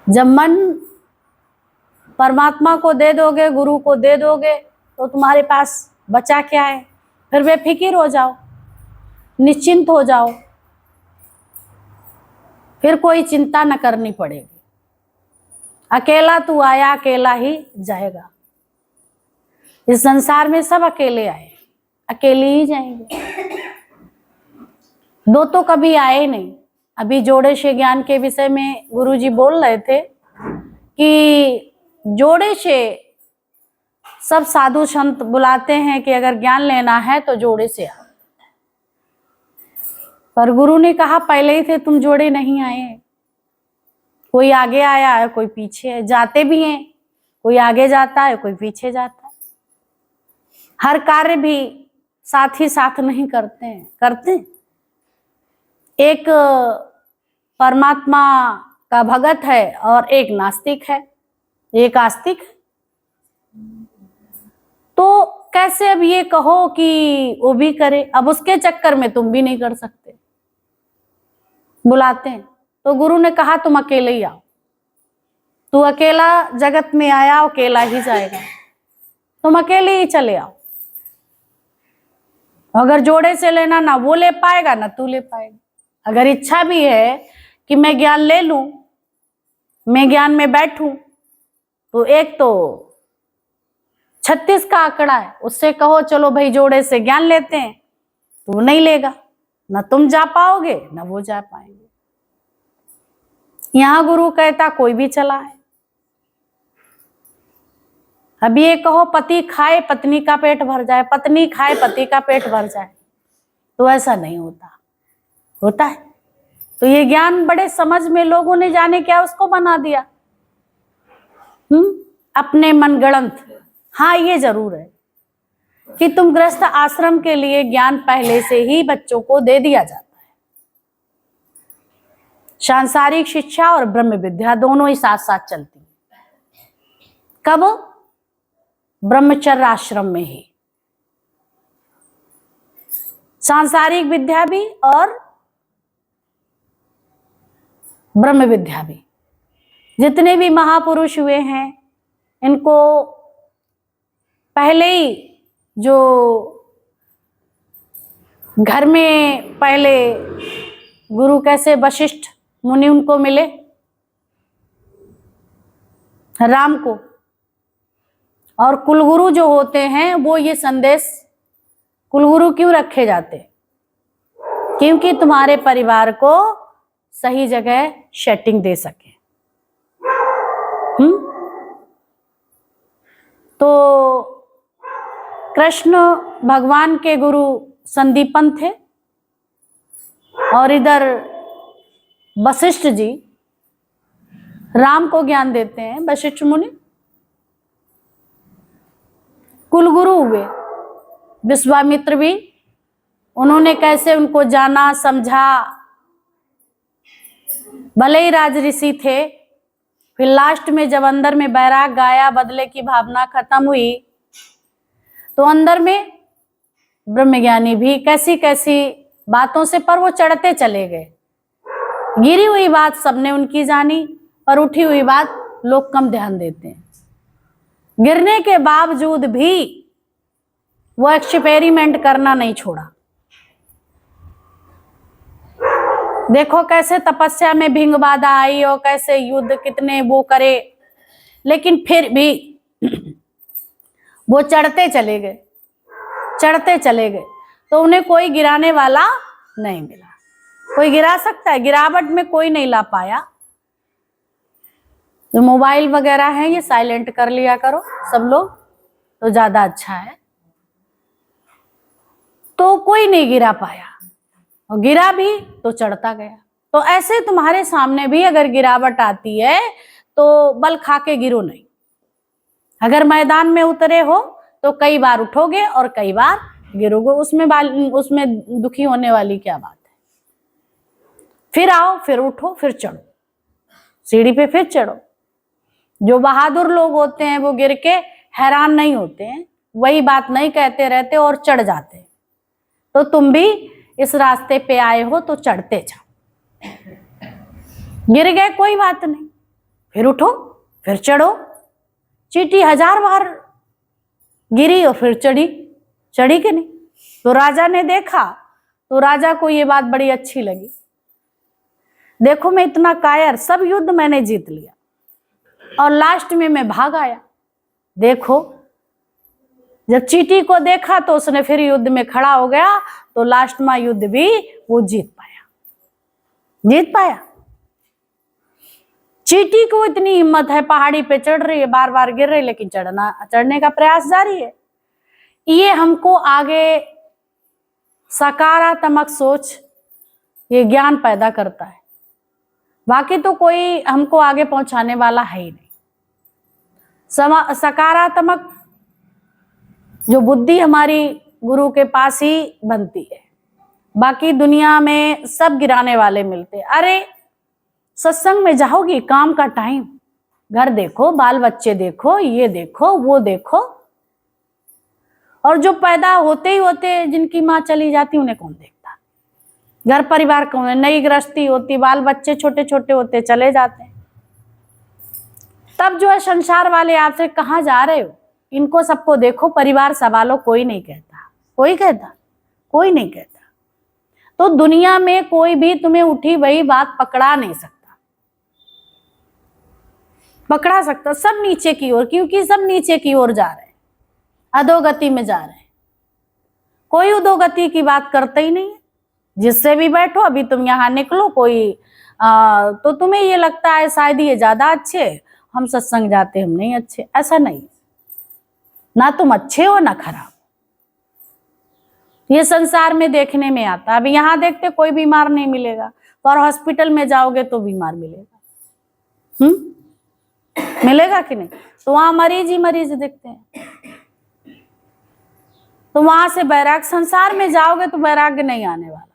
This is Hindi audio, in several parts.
जब मन परमात्मा को दे दोगे, गुरु को दे दोगे, तो तुम्हारे पास बचा क्या है? फिर बेफिक्र हो जाओ, निश्चिंत हो जाओ, फिर कोई चिंता न करनी पड़ेगी। अकेला तू आया, अकेला ही जाएगा। इस संसार में सब अकेले आए, अकेले ही जाएंगे। दो तो कभी आए नहीं। अभी जोड़े से ज्ञान के विषय में गुरुजी बोल रहे थे कि जोड़े से सब साधु संत बुलाते हैं कि अगर ज्ञान लेना है तो जोड़े से आओ, पर गुरु ने कहा पहले ही थे तुम जोड़े नहीं आए। कोई आगे आया है, कोई पीछे है, जाते भी हैं, कोई आगे जाता है, कोई पीछे जाता है। हर कार्य भी साथ ही साथ नहीं करते हैं, करते एक परमात्मा का भगत है और एक नास्तिक है, एक आस्तिक। तो कैसे अब ये कहो कि वो भी करे? अब उसके चक्कर में तुम भी नहीं कर सकते। बुलाते हैं तो गुरु ने कहा तुम अकेले ही आओ। तू अकेला जगत में आया, अकेला ही जाएगा। तुम अकेले ही चले आओ। अगर जोड़े से लेना, ना वो ले पाएगा ना तू ले पाएगा। अगर इच्छा भी है कि मैं ज्ञान ले लूं, मैं ज्ञान में बैठूं, तो एक तो 36 का आंकड़ा है, उससे कहो चलो भाई जोड़े से ज्ञान लेते हैं, तो वो नहीं लेगा। ना तुम जा पाओगे ना वो जा पाएंगे। यहां गुरु कहता कोई भी चला है। अब ये कहो पति खाए पत्नी का पेट भर जाए, पत्नी खाए पति का पेट भर जाए, तो ऐसा नहीं होता। होता है तो ये ज्ञान बड़े समझ में लोगों ने जाने क्या उसको बना दिया, अपने मनगढ़ंत। हाँ ये जरूर है कि तुम गृहस्थ आश्रम के लिए ज्ञान पहले से ही बच्चों को दे दिया जाता है। सांसारिक शिक्षा और ब्रह्म विद्या दोनों ही साथ साथ चलती है। कब? ब्रह्मचर्य आश्रम में ही। सांसारिक विद्या भी और ब्रह्म विद्या भी। जितने भी महापुरुष हुए हैं, इनको पहले ही जो घर में पहले गुरु कैसे वशिष्ठ मुनि उनको मिले, राम को, और कुलगुरु जो होते हैं वो ये संदेश कुलगुरु क्यों रखे जाते? क्योंकि तुम्हारे परिवार को सही जगह सेटिंग दे सके। तो कृष्ण भगवान के गुरु संदीपन थे और इधर वशिष्ठ जी राम को ज्ञान देते हैं। वशिष्ठ मुनि कुलगुरु हुए। विश्वामित्र भी, उन्होंने कैसे उनको जाना समझा। भले ही राज ऋषि थे, फिर लास्ट में जब अंदर में बैराग गाया, बदले की भावना खत्म हुई, तो अंदर में ब्रह्मज्ञानी भी कैसी कैसी बातों से, पर वो चढ़ते चले गए। गिरी हुई बात सबने उनकी जानी, पर उठी हुई बात लोग कम ध्यान देते हैं। गिरने के बावजूद भी वो एक्सपेरिमेंट करना नहीं छोड़ा। देखो कैसे तपस्या में भिंग बाधा आई और कैसे युद्ध कितने वो करे, लेकिन फिर भी वो चढ़ते चले गए, चढ़ते चले गए। तो उन्हें कोई गिराने वाला नहीं मिला। कोई गिरा सकता है? गिरावट में कोई नहीं ला पाया। जो मोबाइल वगैरह है ये साइलेंट कर लिया करो सब लोग, तो ज्यादा अच्छा है। तो कोई नहीं गिरा पाया, और गिरा भी तो चढ़ता गया। तो ऐसे तुम्हारे सामने भी अगर गिरावट आती है तो बल खा के गिरो नहीं। अगर मैदान में उतरे हो तो कई बार उठोगे और कई बार गिरोगे। उसमें दुखी होने वाली क्या बात है? फिर आओ, फिर उठो, फिर चढ़ो, सीढ़ी पे फिर चढ़ो। जो बहादुर लोग होते हैं वो गिर के हैरान नहीं होते हैं, वही बात नहीं कहते रहते और चढ़ जाते हैं। तो तुम भी इस रास्ते पे आए हो तो चढ़ते जाओ। गिर गए कोई बात नहीं, फिर उठो, फिर चढ़ो। चींटी 1000 बार गिरी और फिर चढ़ी कि नहीं? तो राजा ने देखा, तो राजा को ये बात बड़ी अच्छी लगी। देखो मैं इतना कायर, सब युद्ध मैंने जीत लिया और लास्ट में मैं भाग आया। देखो, जब चींटी को देखा तो उसने फिर युद्ध में खड़ा हो गया, तो लास्ट में युद्ध भी वो जीत पाया। चींटी को इतनी हिम्मत है, पहाड़ी पे चढ़ रही है, बार बार गिर रही, लेकिन चढ़ने का प्रयास जारी है। ये हमको आगे सकारात्मक सोच, ये ज्ञान पैदा करता है। बाकी तो कोई हमको आगे पहुंचाने वाला है ही नहीं। सकारात्मक जो बुद्धि हमारी गुरु के पास ही बनती है, बाकी दुनिया में सब गिराने वाले मिलते। अरे सत्संग में जाओगी, काम का टाइम, घर देखो, बाल बच्चे देखो, ये देखो, वो देखो, और जो पैदा होते ही होते जिनकी माँ चली जाती उन्हें कौन देखता? घर परिवार कौन है? नई गृहस्थी होती, बाल बच्चे छोटे छोटे होते चले जाते हैं। तब जो है संसार वाले आपसे कहाँ जा रहे हो, इनको सबको देखो, परिवार संभालो, कोई नहीं कहता। कोई नहीं कहता। तो दुनिया में कोई भी तुम्हें उठी वही बात पकड़ा नहीं सकता, सब नीचे की ओर, क्योंकि सब नीचे की ओर जा रहे हैं, अधोगति में जा रहे हैं। कोई अधोगति की बात करता ही नहीं है। जिससे भी बैठो, अभी तुम यहाँ निकलो, कोई तो तुम्हें ये लगता है शायद ये ज्यादा अच्छे, हम सत्संग जाते, हम नहीं अच्छे। ऐसा नहीं, ना तुम अच्छे हो ना खराब। ये संसार में देखने में आता। अभी यहाँ देखते कोई बीमार नहीं मिलेगा, पर हॉस्पिटल में जाओगे तो बीमार मिलेगा। मिलेगा कि नहीं? तो वहां मरीज ही मरीज दिखते हैं। तो वहां से वैराग्य, संसार में जाओगे तो वैराग्य नहीं आने वाला।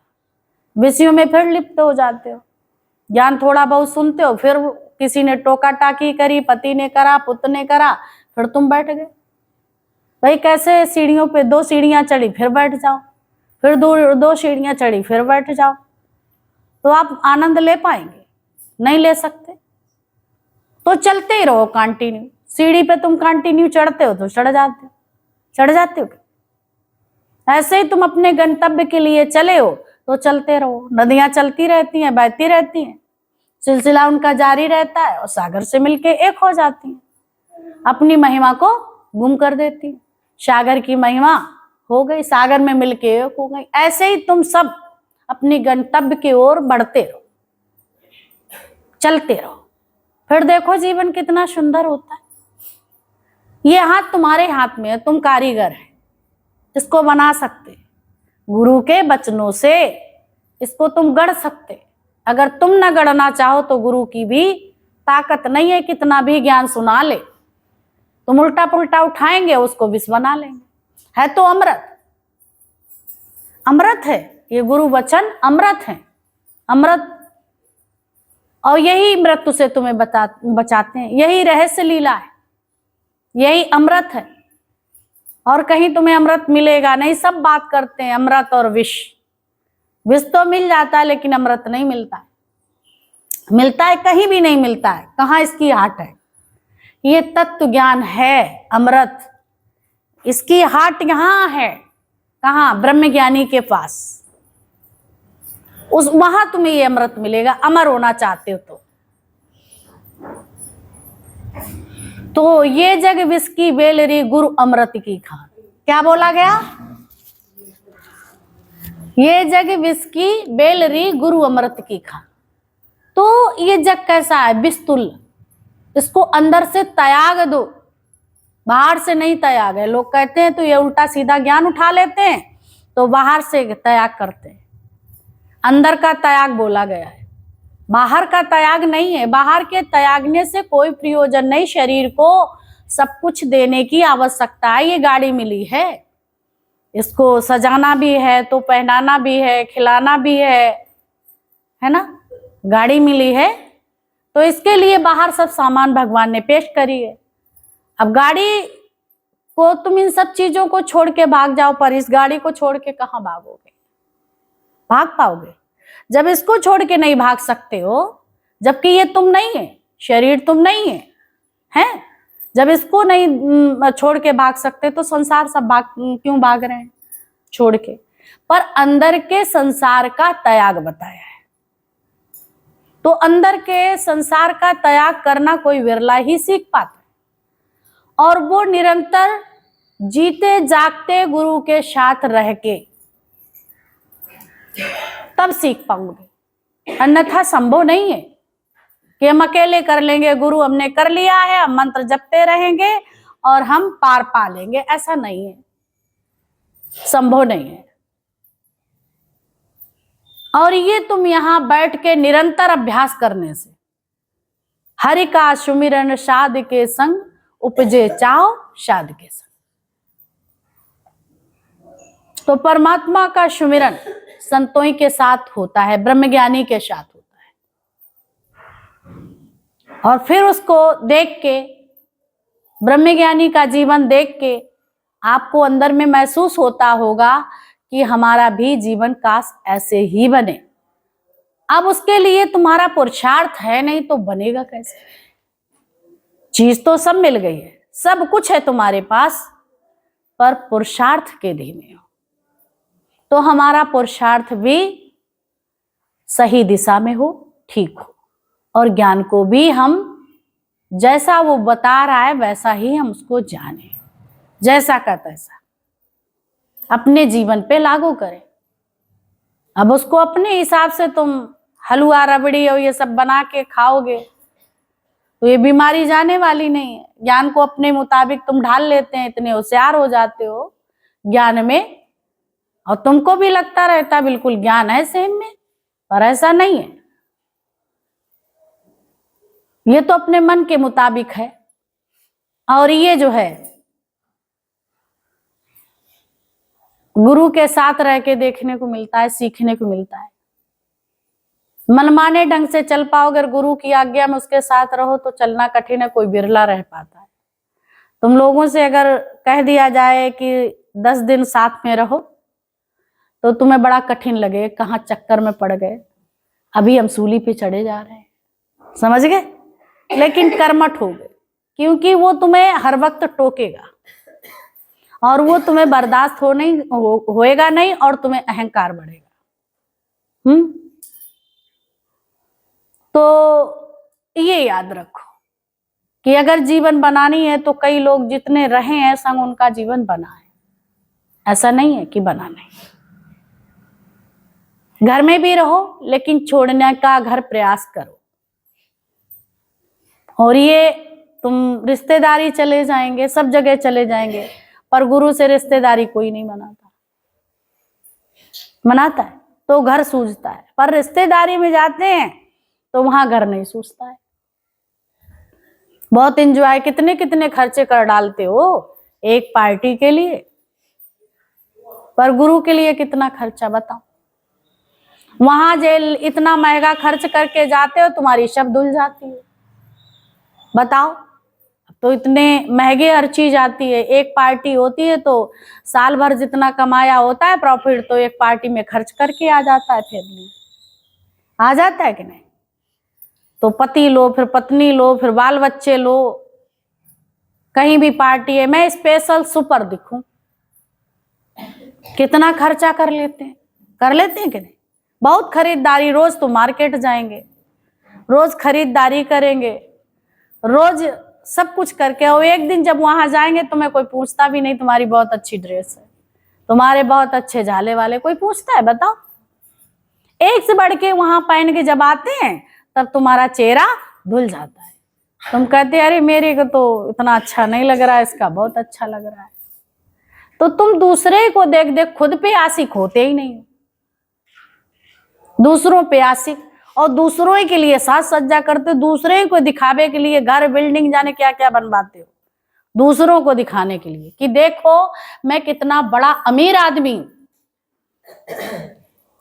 विषयों में फिर लिप्त हो जाते हो, ज्ञान थोड़ा बहुत सुनते हो, फिर किसी ने टोका टाकी करी, पति ने करा, पुत्र ने करा, फिर तुम बैठ गए। भाई कैसे सीढ़ियों पे 2 सीढ़ियां चढ़ी, फिर बैठ जाओ, फिर 2 सीढ़ियां चढ़ी, फिर बैठ जाओ। तो आप आनंद ले पाएंगे? नहीं ले सकते। तो चलते ही रहो कंटिन्यू। सीढ़ी पे तुम कंटिन्यू चढ़ते हो तो चढ़ जाते हो। ऐसे ही तुम अपने गंतव्य के लिए चले हो तो चलते रहो। नदियां चलती रहती हैं, बहती रहती हैं, सिलसिला उनका जारी रहता है और सागर से मिलके एक हो जाती हैं, अपनी महिमा को गुम कर देती हैं। सागर की महिमा हो गई, सागर में मिलके एक हो गई। ऐसे ही तुम सब अपनी गंतव्य की ओर बढ़ते रहो, चलते रहो, फिर देखो जीवन कितना सुंदर होता है। ये हाथ तुम्हारे हाथ में है, तुम कारीगर है, इसको बना सकते। गुरु के वचनों से इसको तुम गढ़ सकते। अगर तुम न गढ़ना चाहो तो गुरु की भी ताकत नहीं है, कितना भी ज्ञान सुना ले, तुम उल्टा पुल्टा उठाएंगे, उसको विष बना लेंगे। है तो अमृत है ये गुरु वचन, अमृत है, अमृत। और यही मृत्यु से तुम्हें बचाते हैं, यही रहस्य लीला है, यही अमृत है। और कहीं तुम्हें अमृत मिलेगा नहीं। सब बात करते हैं अमृत और विष, विष तो मिल जाता है लेकिन अमृत नहीं मिलता है। मिलता है कहीं भी नहीं मिलता है। कहाँ इसकी हाट है? ये तत्व ज्ञान है अमृत, इसकी हाट यहाँ है। कहाँ? ब्रह्म ज्ञानी के पास, उस वहां तुम्हें ये अमृत मिलेगा, अमर होना चाहते हो तो ये जग विष की बेलरी गुरु अमृत की खान। क्या बोला गया? ये जग विष की बेलरी गुरु अमृत की खान। तो ये जग कैसा है? विस्तुल, इसको अंदर से त्याग दो, बाहर से नहीं त्याग है। लोग कहते हैं तो ये उल्टा सीधा ज्ञान उठा लेते हैं तो बाहर से त्याग करते हैं। अंदर का त्याग बोला गया है, बाहर का त्याग नहीं है। बाहर के त्यागने से कोई प्रयोजन नहीं। शरीर को सब कुछ देने की आवश्यकता है। ये गाड़ी मिली है, इसको सजाना भी है तो पहनाना भी है, खिलाना भी है ना। गाड़ी मिली है तो इसके लिए बाहर सब सामान भगवान ने पेश करी है। अब गाड़ी को तुम इन सब चीजों को छोड़ के भाग जाओ, पर इस गाड़ी को छोड़ के कहाँ भागोगे? भाग पाओगे? जब इसको छोड़ के नहीं भाग सकते हो, जबकि ये तुम नहीं है, शरीर तुम नहीं है, हैं? जब इसको नहीं छोड़ के भाग सकते तो संसार सब क्यों भाग रहे हैं छोड़ के? पर अंदर के संसार का त्याग बताया है। तो अंदर के संसार का त्याग करना कोई विरला ही सीख पाता है, और वो निरंतर जीते जागते गुरु के साथ रह के तब सीख पाओगे, अन्यथा संभव नहीं है कि हम अकेले कर लेंगे, गुरु हमने कर लिया है, हम मंत्र जपते रहेंगे और हम पार पा लेंगे। ऐसा नहीं है, संभव नहीं है। और ये तुम यहां बैठ के निरंतर अभ्यास करने से हरि का सुमिरन साध के संग उपजे चाओ साध के संग। तो परमात्मा का सुमिरन संतों के साथ होता है, ब्रह्मज्ञानी के साथ होता है। और फिर उसको देख के, ब्रह्मज्ञानी का जीवन देख के आपको अंदर में महसूस होता होगा कि हमारा भी जीवन काश ऐसे ही बने। अब उसके लिए तुम्हारा पुरुषार्थ है नहीं तो बनेगा कैसे? चीज तो सब मिल गई है, सब कुछ है तुम्हारे पास, पर पुरुषार्थ के धीमे हो। तो हमारा पुरुषार्थ भी सही दिशा में हो, ठीक हो, और ज्ञान को भी हम जैसा वो बता रहा है वैसा ही हम उसको जाने, जैसा का तैसा अपने जीवन पे लागू करें। अब उसको अपने हिसाब से तुम हलवा रबड़ी और ये सब बना के खाओगे तो ये बीमारी जाने वाली नहीं है। ज्ञान को अपने मुताबिक तुम ढाल लेते हैं, इतने होशियार हो जाते हो ज्ञान में, और तुमको भी लगता रहता बिल्कुल ज्ञान है सेम में, पर ऐसा नहीं है। ये तो अपने मन के मुताबिक है, और ये जो है गुरु के साथ रह के देखने को मिलता है, सीखने को मिलता है। मनमाने ढंग से चल पाओ, अगर गुरु की आज्ञा में उसके साथ रहो तो चलना कठिन है, कोई बिरला रह पाता है। तुम लोगों से अगर कह दिया जाए कि 10 दिन साथ में रहो तो तुम्हें बड़ा कठिन लगे, कहाँ चक्कर में पड़ गए, अभी हम सूली पे चढ़े जा रहे हैं, समझ गए? लेकिन कर्मठ हो गए, क्योंकि वो तुम्हें हर वक्त टोकेगा और वो तुम्हें बर्दाश्त होएगा नहीं, और तुम्हें अहंकार बढ़ेगा। तो ये याद रखो कि अगर जीवन बनानी है तो कई लोग जितने रहे हैं संग उनका जीवन बना है, ऐसा नहीं है कि बना नहीं। घर में भी रहो लेकिन छोड़ने का घर प्रयास करो। और ये तुम रिश्तेदारी चले जाएंगे, सब जगह चले जाएंगे, पर गुरु से रिश्तेदारी कोई नहीं मनाता। मनाता है तो घर सूझता है, पर रिश्तेदारी में जाते हैं तो वहां घर नहीं सूझता है। बहुत एंजॉय, कितने कितने खर्चे कर डालते हो एक पार्टी के लिए, पर गुरु के लिए कितना खर्चा बताओ। वहां जेल इतना महंगा खर्च करके जाते हो, तुम्हारी शब धुल जाती है। बताओ, तो इतने महंगे हर चीज आती है। एक पार्टी होती है तो साल भर जितना कमाया होता है प्रॉफिट, तो एक पार्टी में खर्च करके आ जाता है, फैमिली आ जाता है कि नहीं? तो पति लो, फिर पत्नी लो, फिर बाल बच्चे लो, कहीं भी पार्टी है, मैं स्पेशल सुपर दिखूं, कितना खर्चा कर लेते हैं कि नहीं? बहुत खरीदारी, रोज तो मार्केट जाएंगे, रोज खरीदारी करेंगे, रोज सब कुछ करके, और एक दिन जब वहां जाएंगे तो मैं कोई पूछता भी नहीं तुम्हारी बहुत अच्छी ड्रेस है, तुम्हारे बहुत अच्छे झाले वाले, कोई पूछता है? बताओ। एक से बढ़ के वहां पहन के जब आते हैं तब तुम्हारा चेहरा धुल जाता है। तुम कहते हैं अरे मेरे को तो इतना अच्छा नहीं लग रहा है, इसका बहुत अच्छा लग रहा है। तो तुम दूसरे को देख देख खुद पे आशिक होते ही नहीं, दूसरों पे आशिक, और दूसरों के लिए साज सज्जा करते, दूसरे को दिखावे के लिए घर बिल्डिंग जाने क्या क्या बनवाते हो, दूसरों को दिखाने के लिए कि देखो मैं कितना बड़ा अमीर आदमी हूं।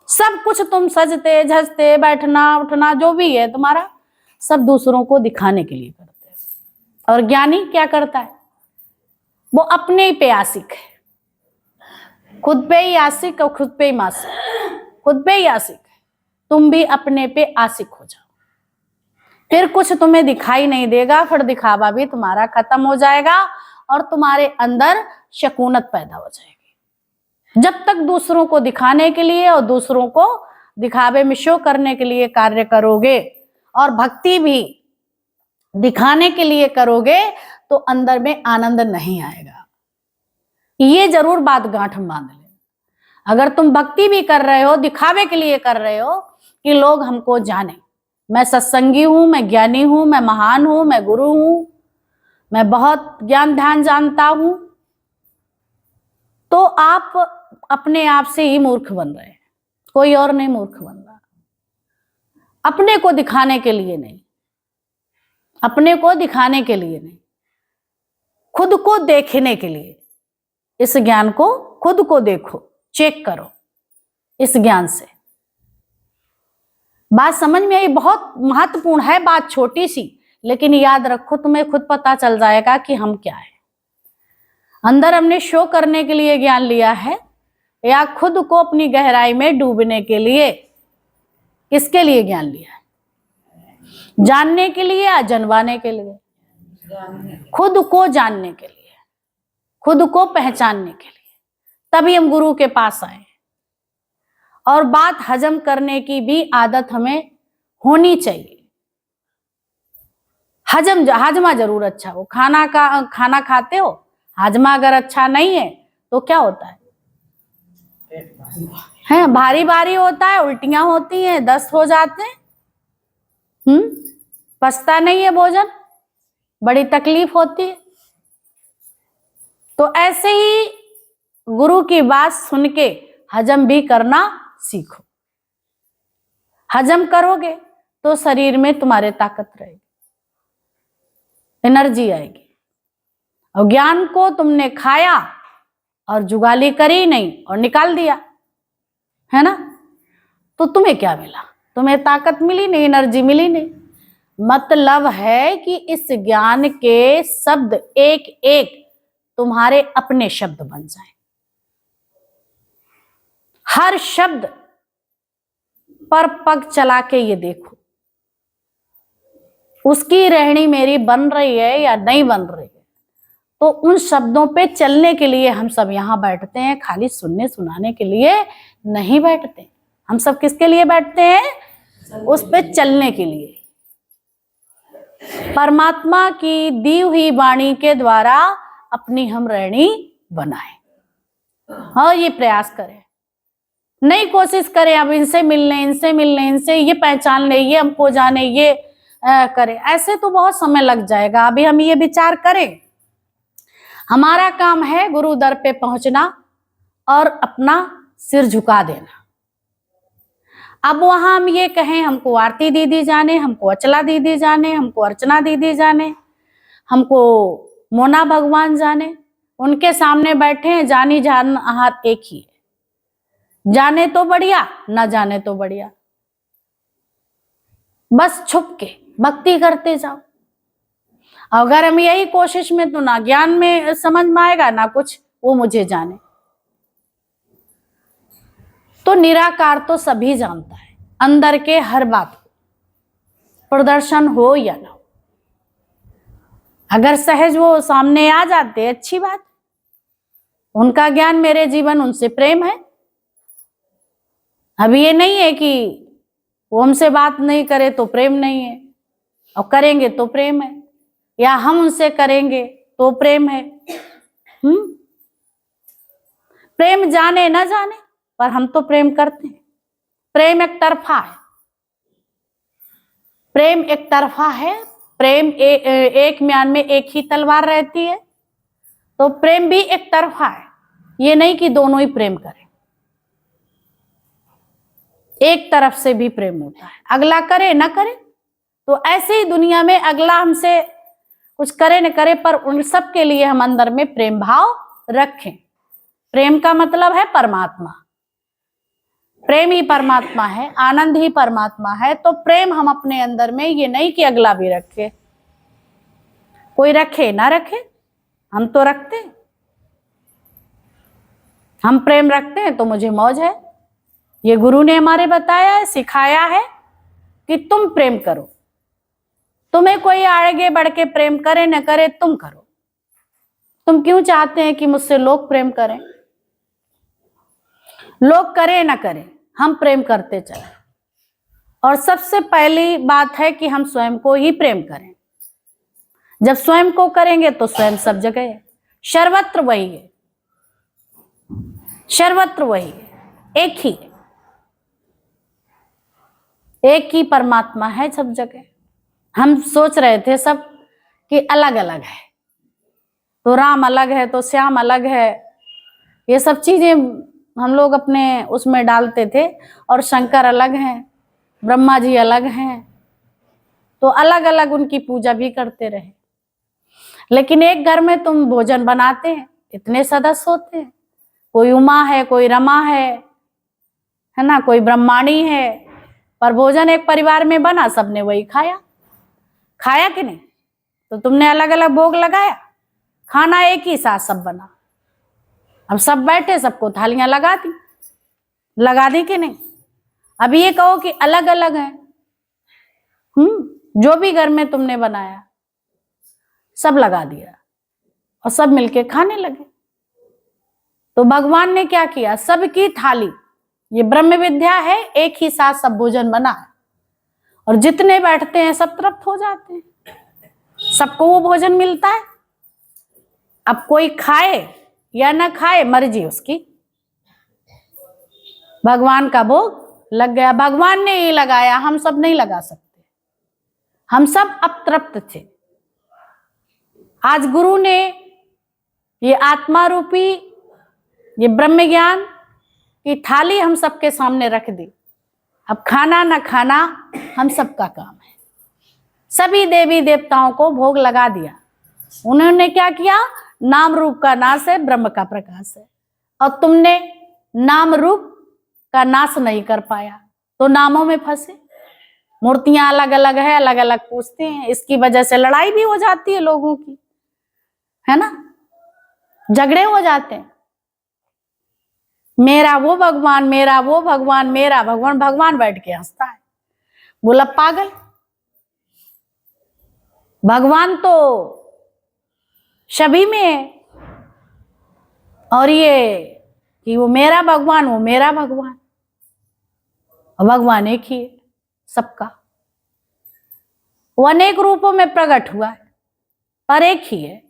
सब कुछ तुम सजते झजते, बैठना उठना जो भी है तुम्हारा, सब दूसरों को दिखाने के लिए करते हो। और ज्ञानी क्या करता है? वो अपने पे आशिक है, खुद पे ही आशिक और खुद पे ही मासिक, खुद पे ही आशिक है। तुम भी अपने पे आशिक हो जाओ, फिर कुछ तुम्हें दिखाई नहीं देगा, फिर दिखावा भी तुम्हारा खत्म हो जाएगा और तुम्हारे अंदर शकूनत पैदा हो जाएगी। जब तक दूसरों को दिखाने के लिए और दूसरों को दिखावे में शो करने के लिए कार्य करोगे और भक्ति भी दिखाने के लिए करोगे तो अंदर में आनंद नहीं आएगा। ये जरूर बात गांठ में बांध लेना। अगर तुम भक्ति भी कर रहे हो, दिखावे के लिए कर रहे हो कि लोग हमको जाने, मैं सत्संगी हूं, मैं ज्ञानी हूं, मैं महान हूं, मैं गुरु हूं, मैं बहुत ज्ञान ध्यान जानता हूं, तो आप अपने आप से ही मूर्ख बन रहे हैं, कोई और नहीं मूर्ख बन रहा। अपने को दिखाने के लिए नहीं, अपने को दिखाने के लिए नहीं, खुद को देखने के लिए। इस ज्ञान को खुद को देखो, चेक करो इस ज्ञान से। बात समझ में आई? बहुत महत्वपूर्ण है, बात छोटी सी, लेकिन याद रखो, तुम्हें खुद पता चल जाएगा कि हम क्या है। अंदर हमने शो करने के लिए ज्ञान लिया है या खुद को अपनी गहराई में डूबने के लिए, किसके लिए ज्ञान लिया है? जानने के लिए या जनवाने के लिए? खुद को जानने के लिए, खुद को पहचानने के लिए। तभी हम गुरु के पास आए। और बात हजम करने की भी आदत हमें होनी चाहिए। हाजमा जरूर अच्छा हो। खाना खाते हो, हाजमा अगर अच्छा नहीं है तो क्या होता है भारी भारी होता है, उल्टियां होती हैं, दस्त हो जाते हैं, पचता नहीं है भोजन, बड़ी तकलीफ होती है। तो ऐसे ही गुरु की बात सुन के हजम भी करना सीखो। हजम करोगे तो शरीर में तुम्हारे ताकत रहेगी, एनर्जी आएगी। और ज्ञान को तुमने खाया और जुगाली करी नहीं और निकाल दिया, है ना, तो तुम्हें क्या मिला? तुम्हें ताकत मिली नहीं, एनर्जी मिली नहीं। मतलब है कि इस ज्ञान के शब्द एक एक तुम्हारे अपने शब्द बन जाए। हर शब्द पर पग चला के ये देखो, उसकी रहनी मेरी बन रही है या नहीं बन रही है। तो उन शब्दों पे चलने के लिए हम सब यहाँ बैठते हैं, खाली सुनने सुनाने के लिए नहीं बैठते। हम सब किसके लिए बैठते हैं? उस पे चलने के लिए। परमात्मा की दी हुई वाणी के द्वारा अपनी हम रहनी बनाए। हाँ, ये प्रयास करें, नई कोशिश करें अब इनसे मिलने, इनसे मिलने, इनसे ये पहचान ले, ये हमको जाने, ये करें। ऐसे तो बहुत समय लग जाएगा। अभी हम ये विचार करें, हमारा काम है गुरु दर पे पहुंचना और अपना सिर झुका देना। अब वहां हम ये कहें हमको आरती दीदी जाने, हमको अचला दीदी जाने, हमको अर्चना दीदी जाने, हमको मोना भगवान जाने, उनके सामने बैठे हैं, जानी जान आहार एक ही है। जाने तो बढ़िया, ना जाने तो बढ़िया, बस छुप के भक्ति करते जाओ। अगर हम यही कोशिश में, तो ना ज्ञान में समझ में आएगा ना कुछ, वो मुझे जाने। तो निराकार तो सभी जानता है अंदर के हर बात को, प्रदर्शन हो या ना हो। अगर सहज वो सामने आ जाते, अच्छी बात, उनका ज्ञान मेरे जीवन, उनसे प्रेम है। अभी ये नहीं है कि वो हमसे बात नहीं करे तो प्रेम नहीं है, और करेंगे तो प्रेम है, या हम उनसे करेंगे तो प्रेम है। प्रेम जाने ना जाने, पर हम तो प्रेम करते हैं। प्रेम एक तरफा है, प्रेम एक तरफा है। प्रेम एक म्यान में एक ही तलवार रहती है, तो प्रेम भी एक तरफा है। ये नहीं कि दोनों ही प्रेम करें, एक तरफ से भी प्रेम होता है, अगला करे ना करे। तो ऐसे ही दुनिया में अगला हमसे कुछ करे न करे, पर उन सब के लिए हम अंदर में प्रेम भाव रखें। प्रेम का मतलब है परमात्मा, प्रेम ही परमात्मा है, आनंद ही परमात्मा है। तो प्रेम हम अपने अंदर में, ये नहीं कि अगला भी रखे, कोई रखे ना रखे, हम तो रखते हैं। हम प्रेम रखते हैं तो मुझे मौज है। ये गुरु ने हमारे बताया है, सिखाया है कि तुम प्रेम करो। तुम्हें कोई आगे बढ़ के प्रेम करे न करे, तुम करो। तुम क्यों चाहते हैं कि मुझसे लोग प्रेम करें? लोग करे न करे, हम प्रेम करते चले। और सबसे पहली बात है कि हम स्वयं को ही प्रेम करें। जब स्वयं को करेंगे तो स्वयं सब जगह है। सर्वत्र वही है, सर्वत्र वही है, एक ही है, एक ही परमात्मा है सब जगह। हम सोच रहे थे सब कि अलग अलग है, तो राम अलग है तो श्याम अलग है, ये सब चीजें हम लोग अपने उसमें डालते थे। और शंकर अलग हैं, ब्रह्मा जी अलग हैं, तो अलग अलग उनकी पूजा भी करते रहे। लेकिन एक घर में तुम भोजन बनाते हैं, इतने सदस्य होते हैं, कोई उमा है, कोई रमा है ना, कोई ब्रह्माणी है, पर भोजन एक परिवार में बना, सबने वही खाया। खाया कि नहीं? तो तुमने अलग अलग भोग लगाया, खाना एक ही साथ सब बना। अब सब बैठे, सबको थालियां लगा दी कि नहीं? अब ये कहो कि अलग अलग है, जो भी घर में तुमने बनाया सब लगा दिया और सब मिलके खाने लगे। तो भगवान ने क्या किया? सबकी थाली, ये ब्रह्म विद्या है, एक ही साथ सब भोजन बना है, और जितने बैठते हैं सब तृप्त हो जाते हैं, सबको वो भोजन मिलता है। अब कोई खाए या ना खाए, मर्जी उसकी, भगवान का भोग लग गया। भगवान ने ही लगाया, हम सब नहीं लगा सकते, हम सब अतृप्त थे। आज गुरु ने ये आत्मा रूपी, ये ब्रह्म ज्ञान की थाली हम सबके सामने रख दी। अब खाना ना खाना हम सबका काम है। सभी देवी देवताओं को भोग लगा दिया। उन्होंने क्या किया? नाम रूप का नाश है, ब्रह्म का प्रकाश है। और तुमने नाम रूप का नाश नहीं कर पाया, तो नामों में फंसे। मूर्तियां अलग अलग है, अलग अलग पूछते हैं, इसकी वजह से लड़ाई भी हो जाती है लोगों की, है ना, झगड़े हो जाते हैं। मेरा वो भगवान, मेरा वो भगवान, मेरा भगवान। भगवान बैठ के हंसता है, बोला पागल, भगवान तो सभी में है, और ये कि वो मेरा भगवान, वो मेरा भगवान। भगवान एक ही है सबका, वो अनेक रूपों में प्रकट हुआ है, पर एक ही है।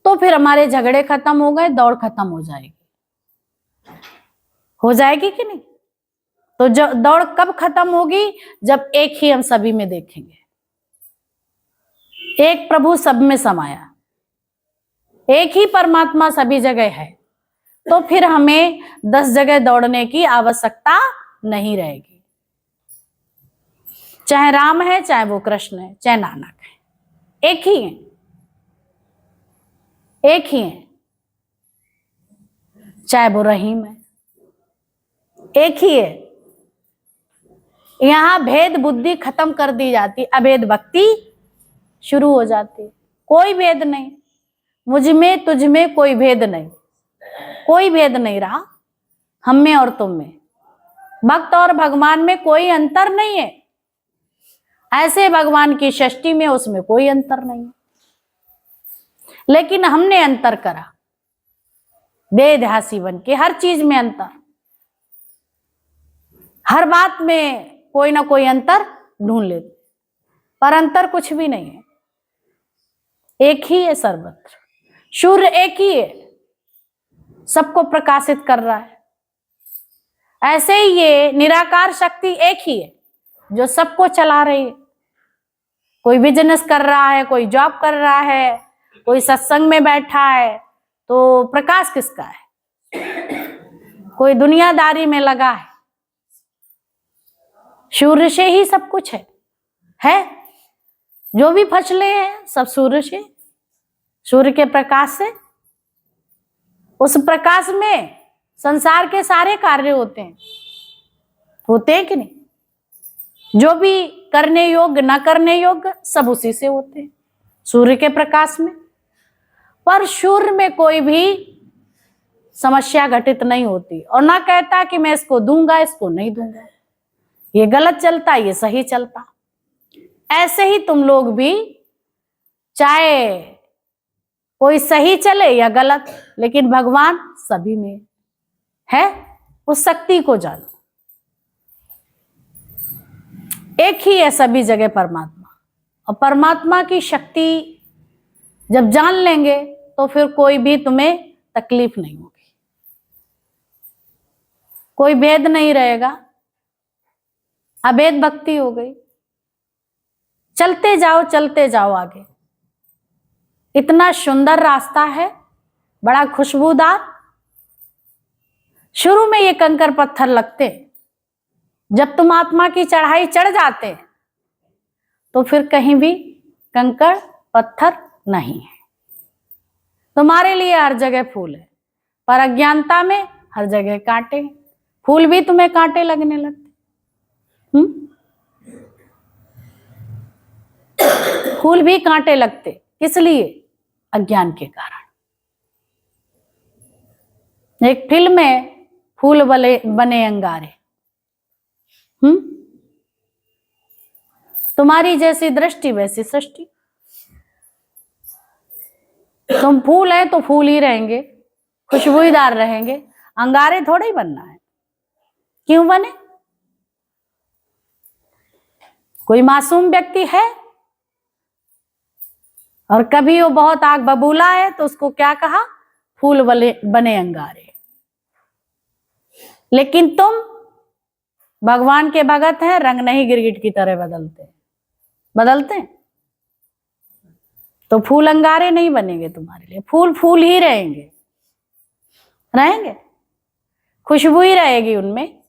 तो फिर हमारे झगड़े खत्म हो गए, दौड़ खत्म हो जाएगी, हो जाएगी कि नहीं? तो दौड़ कब खत्म होगी? जब एक ही हम सभी में देखेंगे, एक प्रभु सब में समाया, एक ही परमात्मा सभी जगह है। तो फिर हमें 10 जगह दौड़ने की आवश्यकता नहीं रहेगी। चाहे राम है, चाहे वो कृष्ण है, चाहे नानक है, एक ही है, एक ही है। चाहे वो रहीम है, एक ही है। यहां भेद बुद्धि खत्म कर दी जाती, अभेद भक्ति शुरू हो जाती। कोई भेद नहीं, मुझ में तुझ में कोई भेद नहीं, कोई भेद नहीं रहा हम में और तुम में। भक्त और भगवान में कोई अंतर नहीं है। ऐसे भगवान की सृष्टि में, उसमें कोई अंतर नहीं है, लेकिन हमने अंतर करा, देहधासी बन के। हर चीज में अंतर, हर बात में कोई ना कोई अंतर ढूंढ लेते, पर अंतर कुछ भी नहीं है, एक ही है सर्वत्र। सूर्य एक ही है, सबको प्रकाशित कर रहा है। ऐसे ही ये निराकार शक्ति एक ही है, जो सबको चला रही है। कोई बिजनेस कर रहा है, कोई जॉब कर रहा है, कोई सत्संग में बैठा है, तो प्रकाश किसका है? कोई दुनियादारी में लगा है, सूर्य से ही सब कुछ है। जो भी फसले हैं सब सूर्य से, सूर्य के प्रकाश से। उस प्रकाश में संसार के सारे कार्य होते हैं कि नहीं? जो भी करने योग्य, न करने योग्य, सब उसी से होते हैं, सूर्य के प्रकाश में। पर सूर्य में कोई भी समस्या घटित नहीं होती, और ना कहता कि मैं इसको दूंगा, इसको नहीं दूंगा, ये गलत चलता, ये सही चलता। ऐसे ही तुम लोग भी, चाहे कोई सही चले या गलत, लेकिन भगवान सभी में है। उस शक्ति को जानो। एक ही है सभी जगह परमात्मा, और परमात्मा की शक्ति जब जान लेंगे तो फिर कोई भी तुम्हें तकलीफ नहीं होगी, कोई भेद नहीं रहेगा, अभेद भक्ति हो गई। चलते जाओ आगे। इतना सुंदर रास्ता है, बड़ा खुशबूदार। शुरू में ये कंकर पत्थर लगते, जब तुम आत्मा की चढ़ाई चढ़ जाते तो फिर कहीं भी कंकड़ पत्थर नहीं है। तुम्हारे लिए हर जगह फूल है, पर अज्ञानता में हर जगह कांटे। फूल भी तुम्हें कांटे लगने लगते। फूल भी कांटे लगते, किस लिए? अज्ञान के कारण। एक फिल्म है, फूल बने अंगारे। तुम्हारी जैसी दृष्टि वैसी सृष्टि। तुम फूल है तो फूल ही रहेंगे, खुशबूदार रहेंगे, अंगारे थोड़े ही बनना है। क्यों बने? कोई मासूम व्यक्ति है और कभी वो बहुत आग बबूला है तो उसको क्या कहा? फूल बने अंगारे। लेकिन तुम भगवान के भगत हैं, रंग नहीं गिरगिट की तरह बदलते तो फूल अंगारे नहीं बनेंगे तुम्हारे लिए। फूल फूल ही रहेंगे, खुशबू ही रहेगी उनमें।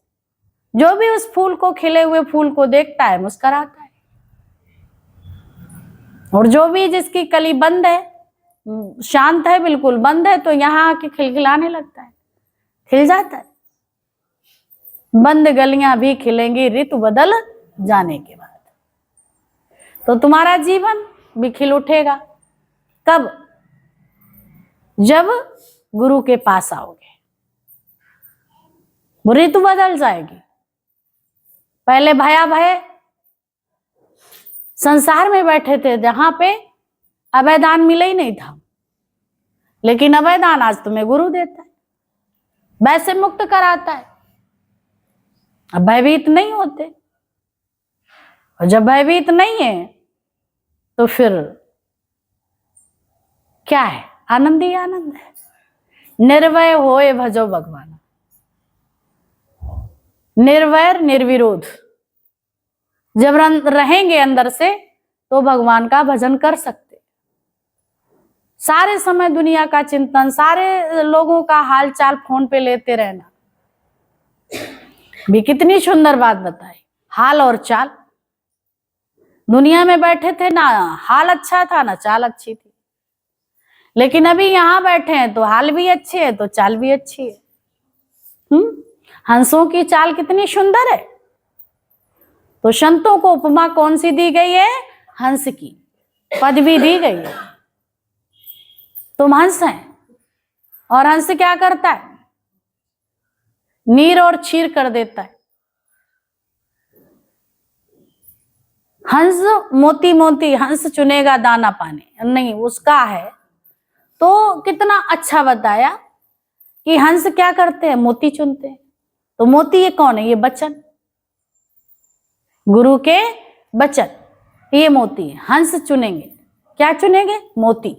जो भी उस फूल को, खिले हुए फूल को देखता है मुस्कुराता है, और जो भी जिसकी कली बंद है, शांत है, बिल्कुल बंद है, तो यहाँ आके खिलखिलाने लगता है, खिल जाता है। बंद गलियां भी खिलेंगी ऋतु बदल जाने के बाद। तो तुम्हारा जीवन भी खिल उठेगा। कब? जब गुरु के पास आओगे, वो ऋतु बदल जाएगी। पहले भय संसार में बैठे थे जहां पे अभयदान मिले ही नहीं था, लेकिन अभयदान आज तुम्हें गुरु देता है, वैसे मुक्त कराता है। अब भयभीत नहीं होते, और जब भयभीत नहीं है तो फिर क्या है? आनंद ही आनंद है। निर्भय होए भजो भगवान, निर्वैर निर्विरोध। जब रहेंगे अंदर से तो भगवान का भजन कर सकते। सारे समय दुनिया का चिंतन, सारे लोगों का हाल चाल फोन पे लेते रहना भी कितनी सुंदर बात बताई। हाल और चाल, दुनिया में बैठे थे ना हाल अच्छा था ना चाल अच्छी थी, लेकिन अभी यहां बैठे हैं तो हाल भी अच्छे है तो चाल भी अच्छी है। हंसों की चाल कितनी सुंदर है। तो संतों को उपमा कौन सी दी गई है? हंस की पदवी दी गई है। तुम हंस हैं, और हंस क्या करता है? नीर और छीर कर देता है। हंस मोती मोती हंस चुनेगा दाना पाने, नहीं उसका है। तो कितना अच्छा बताया कि हंस क्या करते हैं? मोती चुनते हैं। तो मोती ये कौन है? ये बचन, गुरु के बचन, ये मोती है। हंस चुनेंगे, क्या चुनेंगे? मोती।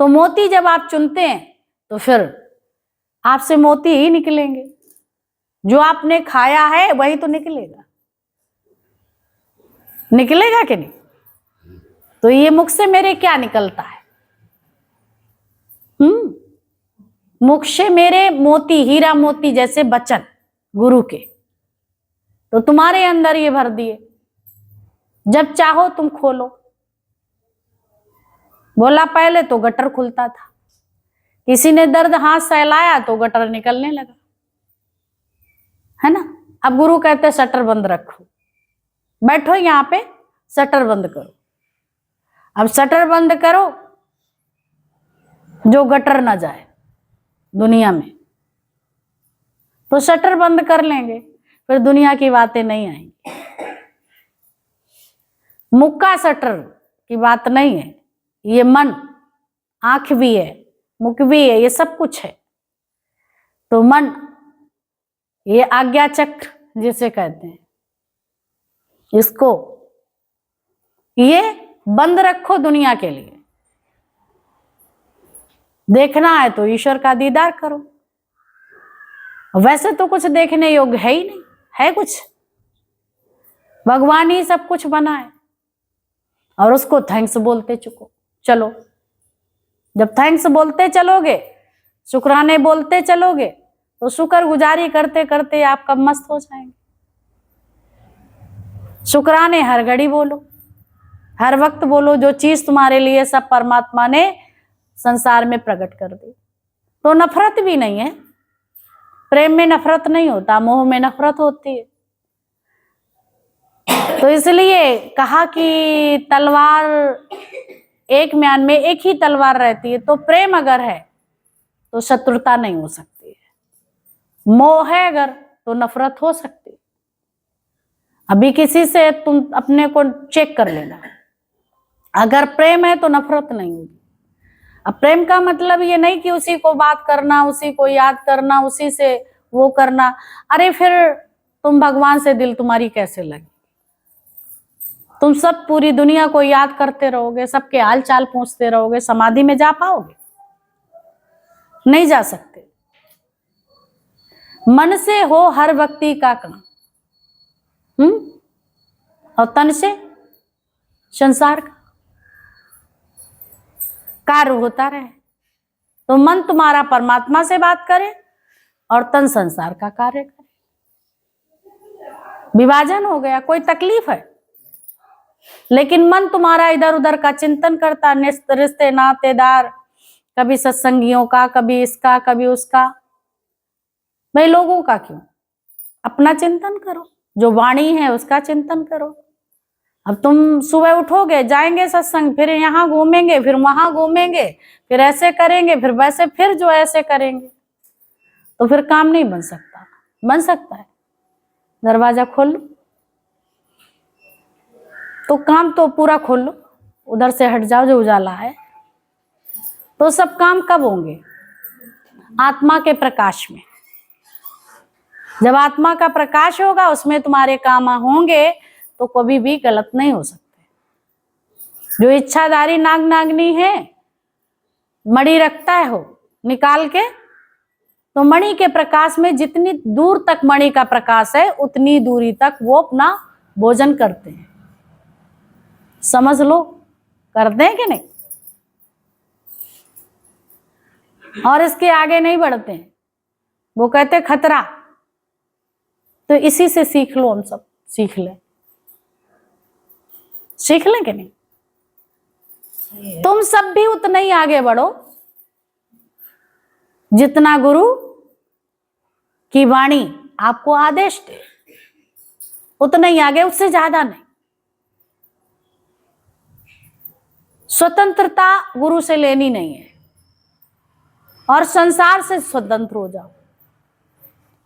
तो मोती जब आप चुनते हैं तो फिर आपसे मोती ही निकलेंगे। जो आपने खाया है वही तो निकलेगा कि नहीं? तो ये मुख से मेरे क्या निकलता है? मुख से मेरे मोती, हीरा मोती जैसे बचन गुरु के, तो तुम्हारे अंदर ये भर दिए। जब चाहो तुम खोलो। बोला पहले तो गटर खुलता था, किसी ने दर्द हाथ सहलाया तो गटर निकलने लगा, है ना? अब गुरु कहते शटर बंद रखो, बैठो यहाँ पे, शटर बंद करो। अब शटर बंद करो, जो गटर ना जाए दुनिया में, तो शटर बंद कर लेंगे, फिर दुनिया की बातें नहीं आएंगी। मुक्का शटर की बात नहीं है, ये मन, आंख भी है, मुख भी है, ये सब कुछ है। तो मन, ये आज्ञा चक्र जिसे कहते हैं, इसको ये बंद रखो दुनिया के लिए। देखना है तो ईश्वर का दीदार करो। वैसे तो कुछ देखने योग्य है ही नहीं, है कुछ? भगवान ही सब कुछ बना है और उसको थैंक्स बोलते चलो। जब थैंक्स बोलते चलोगे, शुक्राने बोलते चलोगे, तो शुक्रगुजारी करते करते आप कब मस्त हो जाएंगे। शुक्राने हर घड़ी बोलो, हर वक्त बोलो। जो चीज तुम्हारे लिए सब परमात्मा ने संसार में प्रकट कर दी। तो नफरत भी नहीं है, प्रेम में नफरत नहीं होता, मोह में नफरत होती है। तो इसलिए कहा कि तलवार एक म्यान में एक ही तलवार रहती है। तो प्रेम अगर है तो शत्रुता नहीं हो सकती है, मोह है अगर तो नफरत हो सकती है। अभी किसी से तुम अपने को चेक कर लेना, अगर प्रेम है तो नफरत नहीं होगी। अब प्रेम का मतलब ये नहीं कि उसी को बात करना, उसी को याद करना, उसी से वो करना। अरे फिर तुम भगवान से दिल तुम्हारी कैसे लगी? तुम सब पूरी दुनिया को याद करते रहोगे, सबके हाल चाल पूछते रहोगे, समाधि में जा पाओगे? नहीं जा सकते। मन से हो हर व्यक्ति का काम, और तन से संसार का कार्य होता रहे। तो मन तुम्हारा परमात्मा से बात करे और तन संसार का कार्य करे। विभाजन हो गया, कोई तकलीफ है, लेकिन मन तुम्हारा इधर उधर का चिंतन करता, रिश्ते नातेदार, कभी सत्संगियों का, कभी इसका, कभी उसका। भाई लोगों का क्यों? अपना चिंतन करो, जो वाणी है उसका चिंतन करो। अब तुम सुबह उठोगे, जाएंगे सत्संग, फिर यहाँ घूमेंगे, फिर वहां घूमेंगे, फिर ऐसे करेंगे, फिर वैसे, फिर जो ऐसे करेंगे, तो फिर काम नहीं बन सकता। बन सकता है, दरवाजा खोल लो तो काम तो पूरा खोल लो, उधर से हट जाओ जो उजाला है। तो सब काम कब होंगे? आत्मा के प्रकाश में। जब आत्मा का प्रकाश होगा, उसमें तुम्हारे काम होंगे, तो कभी भी गलत नहीं हो सकते। जो इच्छाधारी नाग नागनी है, मणि रखता है हो निकाल के, तो मणि के प्रकाश में जितनी दूर तक मणि का प्रकाश है, उतनी दूरी तक वो अपना भोजन करते हैं। समझ लो, करते हैं कि नहीं? और इसके आगे नहीं बढ़ते हैं। वो कहते खतरा। तो इसी से सीख लो, हम सब सीख लें कि नहीं? तुम सब भी उतना ही आगे बढ़ो जितना गुरु की वाणी आपको आदेश दे, उतना ही आगे, उससे ज्यादा नहीं। स्वतंत्रता गुरु से लेनी नहीं है, और संसार से स्वतंत्र हो जाओ।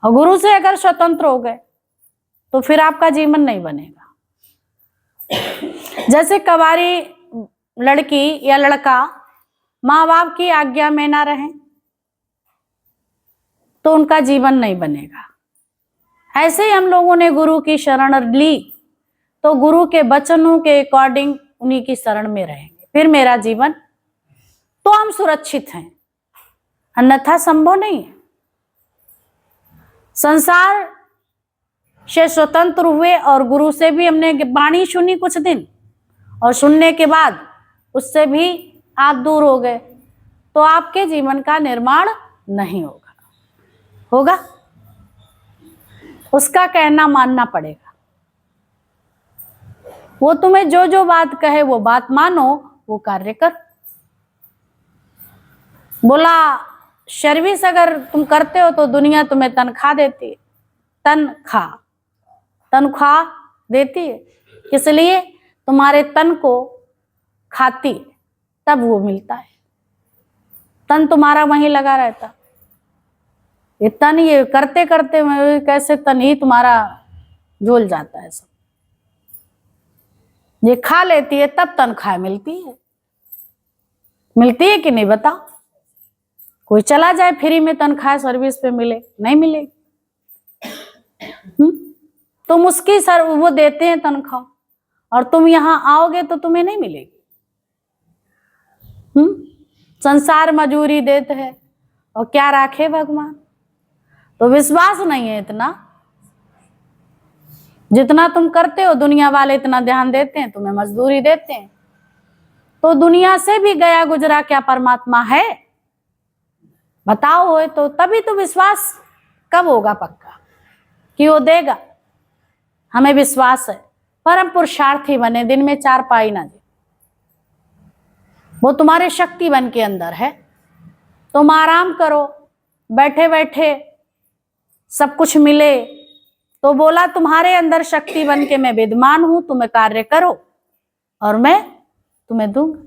और गुरु से अगर स्वतंत्र हो गए तो फिर आपका जीवन नहीं बनेगा। जैसे कवारी लड़की या लड़का माँ बाप की आज्ञा में ना रहे तो उनका जीवन नहीं बनेगा। ऐसे ही हम लोगों ने गुरु की शरण ली तो गुरु के वचनों के अकॉर्डिंग उन्हीं की शरण में रहेंगे, फिर मेरा जीवन, तो हम सुरक्षित हैं, अन्यथा संभव नहीं है। संसार से स्वतंत्र हुए और गुरु से भी हमने वाणी सुनी कुछ दिन, और सुनने के बाद उससे भी आप दूर हो गए, तो आपके जीवन का निर्माण नहीं होगा। होगा? उसका कहना मानना पड़ेगा। वो तुम्हें जो जो बात कहे वो बात मानो, वो कार्य कर। बोला सर्विस अगर तुम करते हो तो दुनिया तुम्हें तनख्वाह देती है, तनख्वाह देती है, इसलिए तुम्हारे तन को खाती, तब वो मिलता है। तन तुम्हारा वहीं लगा रहता, ये तन ये करते करते कैसे तन ही तुम्हारा झूल जाता है सब। ये खा लेती है तब तनख्वाह मिलती है। मिलती है कि नहीं बताओ? कोई चला जाए फ्री में तनख्वाह सर्विस पे मिले, नहीं मिलेगी। तुम उसकी सर वो देते हैं तनख्वाह, और तुम यहां आओगे तो तुम्हें नहीं मिलेगी। संसार मजूरी देते हैं और क्या राखे भगवान। तो विश्वास नहीं है इतना जितना तुम करते हो। दुनिया वाले इतना ध्यान देते हैं, तुम्हें मजदूरी देते हैं। तो दुनिया से भी गया गुजरा क्या परमात्मा है? बताओ हो तो तभी तो विश्वास कब होगा पक्का कि वो देगा। हमें विश्वास है, परम पुरुषार्थी बने, दिन में 4 पाई ना दे। वो तुम्हारे शक्ति बन के अंदर है। तुम आराम करो, बैठे बैठे सब कुछ मिले तो बोला तुम्हारे अंदर शक्ति बन के मैं विद्यमान हूं, तुम्हें कार्य करो और मैं तुम्हें दूंगा।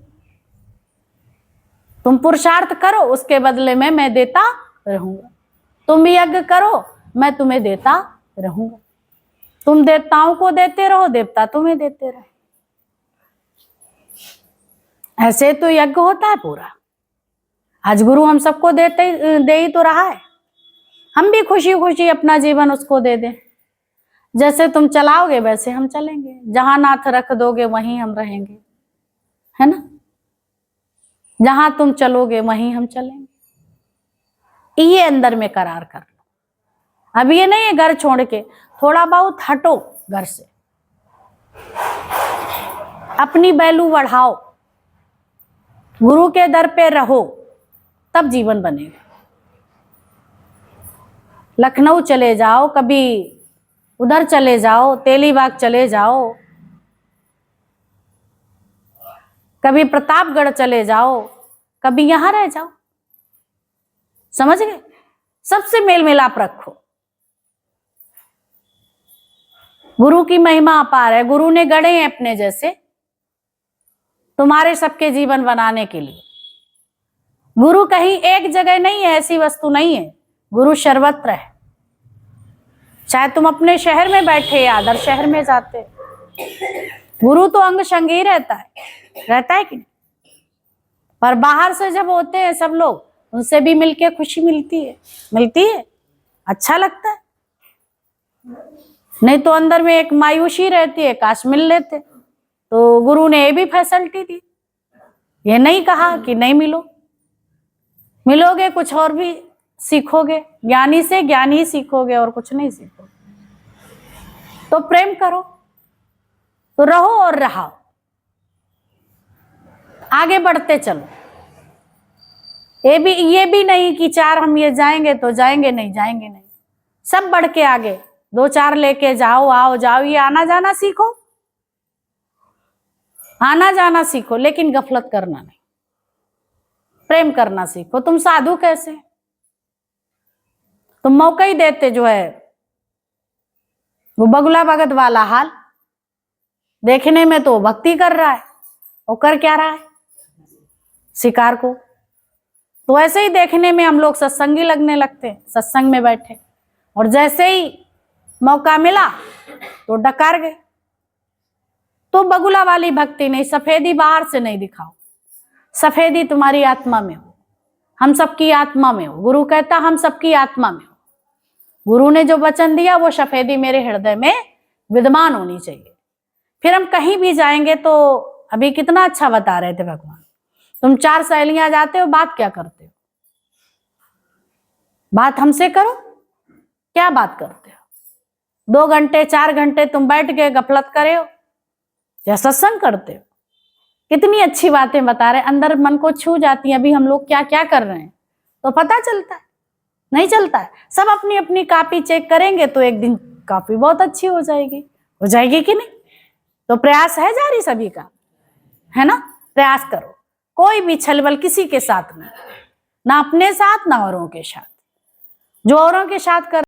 तुम पुरुषार्थ करो, उसके बदले में मैं देता रहूंगा। तुम भी यज्ञ करो, मैं तुम्हें देता रहूंगा। तुम देवताओं को देते रहो, देवता तुम्हें देते रहे। ऐसे तो यज्ञ होता है पूरा। आज गुरु हम सबको दे ही तो रहा है। हम भी खुशी खुशी अपना जीवन उसको दे दें। जैसे तुम चलाओगे वैसे हम चलेंगे, जहां नाथ रख दोगे वहीं हम रहेंगे, है ना? जहां तुम चलोगे वहीं हम चलेंगे। ये अंदर में करार कर लो। अब ये नहीं है घर छोड़ के, थोड़ा बहुत हटो घर से, अपनी वैल्यू बढ़ाओ, गुरु के दर पे रहो, तब जीवन बनेगा। लखनऊ चले जाओ, कभी उधर चले जाओ, तेलीबाग चले जाओ, कभी प्रतापगढ़ चले जाओ, कभी यहां रह जाओ। समझ गए? सबसे मेल मिलाप रखो। गुरु की महिमा अपार है। गुरु ने गढ़े हैं अपने जैसे तुम्हारे सबके जीवन बनाने के लिए। गुरु कहीं एक जगह नहीं है, ऐसी वस्तु नहीं है। गुरु सर्वत्र है। चाहे तुम अपने शहर में बैठे या अदर शहर में जाते, गुरु तो अंग संग ही रहता है कि नहीं? पर बाहर से जब होते हैं सब लोग, उनसे भी मिलके खुशी मिलती है, अच्छा लगता है। नहीं तो अंदर में एक मायूसी रहती है, काश मिल लेते। तो गुरु ने ये भी फैसिलिटी दी, ये नहीं कहा कि नहीं मिलोगे, कुछ और भी सीखोगे। ज्ञानी से ज्ञानी सीखोगे और कुछ नहीं सीखोगे। तो प्रेम करो, तो रहो और रहाओ, आगे बढ़ते चलो। ये भी नहीं कि 4 हम ये जाएंगे तो जाएंगे नहीं, सब बढ़ के आगे 2-4 लेके जाओ, आओ जाओ। ये आना जाना सीखो, लेकिन गफलत करना नहीं, प्रेम करना सीखो। तुम साधु कैसे? तुम मौका ही देते, जो है वो बगुला भगत वाला हाल। देखने में तो भक्ति कर रहा है, वो कर क्या रहा है? शिकार को। तो ऐसे ही देखने में हम लोग सत्संगी लगने लगते हैं, सत्संग में बैठे, और जैसे ही मौका मिला तो डकार गए। तो बगुला वाली भक्ति नहीं, सफेदी बाहर से नहीं दिखाओ, सफेदी तुम्हारी आत्मा में हो, हम सबकी आत्मा में हो। गुरु कहता हम सबकी आत्मा में हो। गुरु ने जो वचन दिया वो सफेदी मेरे हृदय में विद्यमान होनी चाहिए। फिर हम कहीं भी जाएंगे तो अभी कितना अच्छा बता रहे थे भगवान। तुम 4 सहेलियां जाते हो, बात क्या करते हो? बात हमसे करो, क्या बात करते हो? 2 घंटे 4 घंटे तुम बैठ के गफलत करे हो या सत्संग करते हो? कितनी अच्छी बातें बता रहे, अंदर मन को छू जाती है। अभी हम लोग क्या क्या कर रहे हैं तो पता चलता है? नहीं चलता है। सब अपनी अपनी कॉपी चेक करेंगे तो एक दिन कॉपी बहुत अच्छी हो जाएगी कि नहीं? तो प्रयास है जारी सभी का, है ना? प्रयास करो, कोई भी छलबल किसी के साथ नहीं, ना अपने साथ ना औरों के साथ। जो औरों के साथ कर